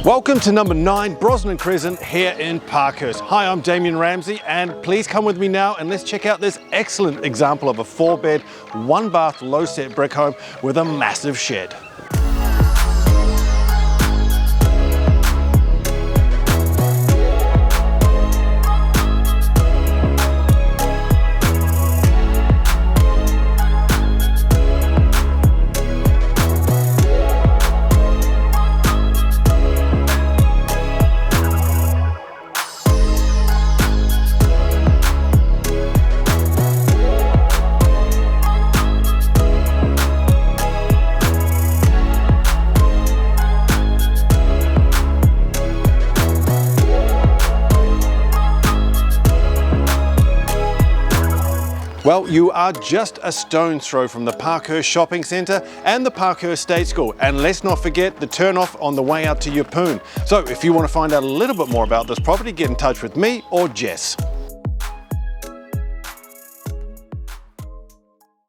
Welcome to number 9 Brosnan Crescent here in Parkhurst. Hi, I'm Damion Ramsay, and please come with me now and let's check out this excellent example of a 4-bed, 1-bath, low-set brick home with a massive shed. Well, you are just a stone's throw from the Parkhurst Shopping Centre and the Parkhurst State School. And let's not forget the turn-off on the way out to Yeppoon. So if you want to find out a little bit more about this property, get in touch with me or Jess.